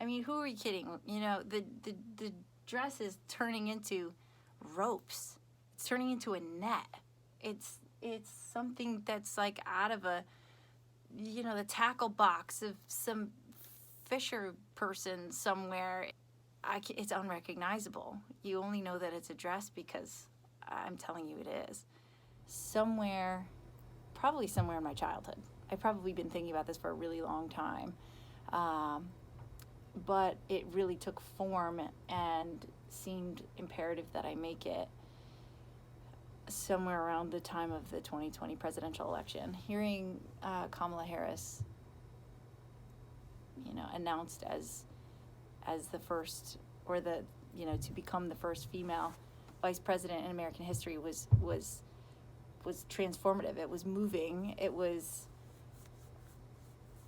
I mean, who are you kidding? You know, the dress is turning into ropes. It's turning into a net. It's something that's like out of a, you know, the tackle box of some fisher person somewhere. It's unrecognizable. You only know that it's a dress because I'm telling you it is. Somewhere, probably somewhere in my childhood. I've probably been thinking about this for a really long time. But it really took form and seemed imperative that I make it somewhere around the time of the 2020 presidential election. Hearing Kamala Harris, you know, announced as the first, or the, you know, to become the first female vice president in American history was transformative. It was moving. It was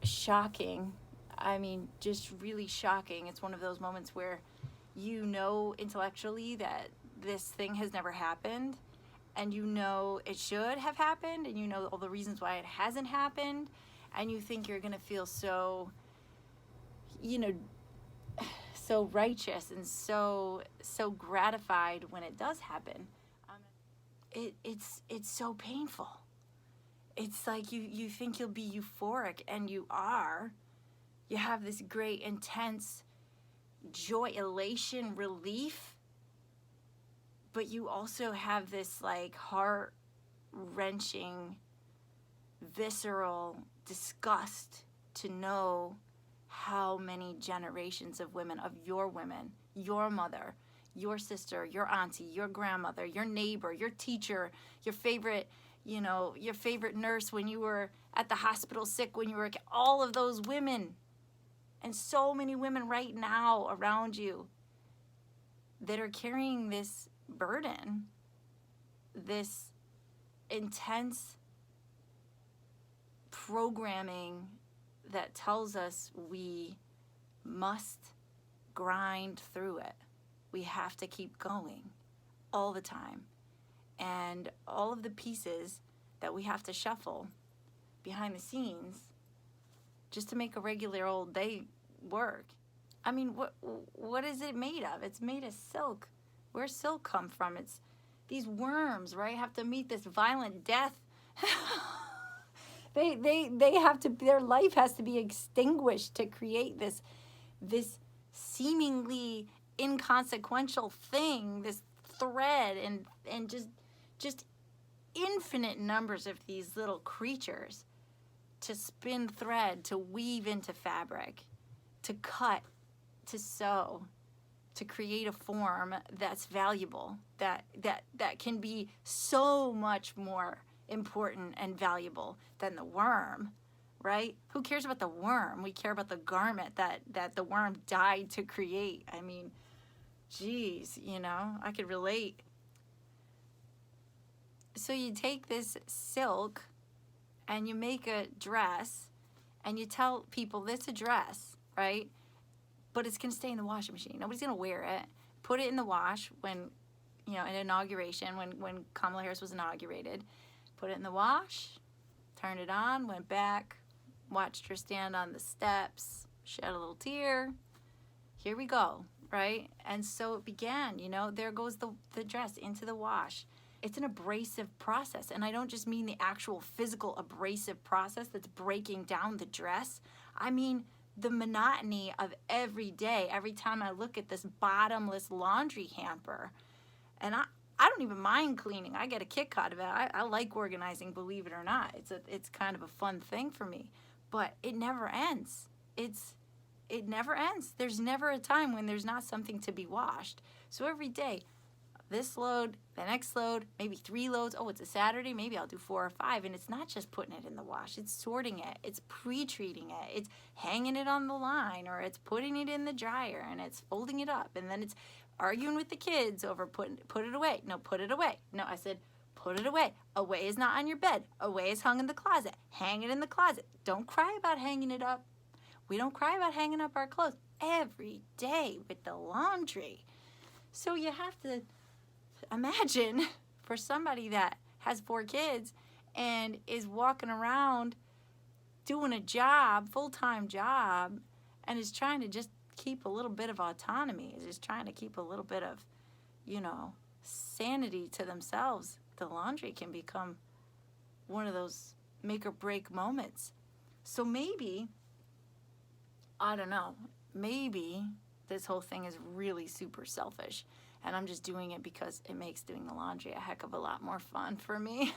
shocking. I mean, just really shocking. It's one of those moments where you know intellectually that this thing has never happened, and you know it should have happened, and you know all the reasons why it hasn't happened, and you think you're going to feel so, you know, so righteous and so gratified when it does happen. It's so painful. It's like you think you'll be euphoric, and you are. You have this great, intense joy, elation, relief, but you also have this like heart-wrenching, visceral disgust to know how many generations of women, your mother, your sister, your auntie, your grandmother, your neighbor, your teacher, your favorite, you know, your favorite nurse when you were at the hospital sick, when you were, all of those women, and so many women right now around you that are carrying this burden, this intense programming that tells us we must grind through it. We have to keep going all the time. And all of the pieces that we have to shuffle behind the scenes just to make a regular old day work. I mean, what is it made of? It's made of silk. Where's silk come from? It's these worms, right? Have to meet this violent death. They have to, their life has to be extinguished to create this seemingly inconsequential thing, this thread, and just infinite numbers of these little creatures to spin thread, to weave into fabric, to cut, to sew, to create a form that's valuable, that can be so much more important and valuable than the worm, right? Who cares about the worm? We care about the garment that the worm died to create. I mean, geez, you know, I could relate. So you take this silk and you make a dress, and you tell people it's a dress, right? But it's gonna stay in the washing machine. Nobody's gonna wear it. Put it in the wash when, you know, an inauguration, when Kamala Harris was inaugurated. Put it in the wash, turned it on, went back, watched her stand on the steps, shed a little tear. Here we go, right? And so it began, you know, there goes the dress into the wash. It's an abrasive process, and I don't just mean the actual physical abrasive process that's breaking down the dress. I mean the monotony of every day, every time I look at this bottomless laundry hamper. And I don't even mind cleaning. I get a kick out of it. I like organizing, believe it or not. It's kind of a fun thing for me. But it never ends. It never ends. There's never a time when there's not something to be washed. So every day, this load, the next load, maybe 3 loads. Oh, it's a Saturday, maybe I'll do 4 or 5. And it's not just putting it in the wash. It's sorting it. It's pre-treating it. It's hanging it on the line, or it's putting it in the dryer, and it's folding it up. And then it's arguing with the kids over put it away. No, put it away. No, I said, put it away. Away is not on your bed. Away is hung in the closet. Hang it in the closet. Don't cry about hanging it up. We don't cry about hanging up our clothes every day with the laundry. So you have to imagine, for somebody that has 4 kids and is walking around doing a job, full-time job, and is trying to just keep a little bit of autonomy, is just trying to keep a little bit of, you know, sanity to themselves, the laundry can become one of those make or break moments. So maybe, I don't know, maybe this whole thing is really super selfish and I'm just doing it because it makes doing the laundry a heck of a lot more fun for me.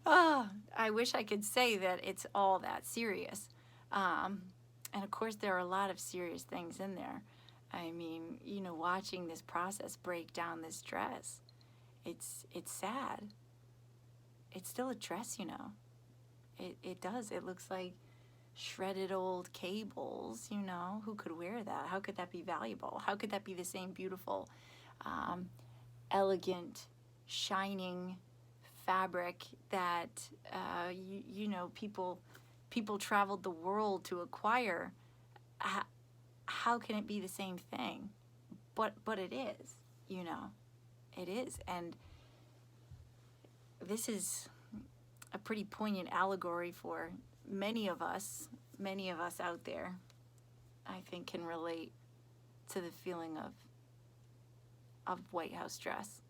Oh, I wish I could say that it's all that serious. And of course, there are a lot of serious things in there. I mean, you know, watching this process break down this dress, it's sad. It's still a dress, you know. It does. It looks like shredded old cables, you know. Who could wear that? How could that be valuable? How could that be the same beautiful, elegant, shining fabric that you know, people traveled the world to acquire? How can it be the same thing? But it is, you know. It is. And this is a pretty poignant allegory for many of us out there, I think, can relate to the feeling of White House dress.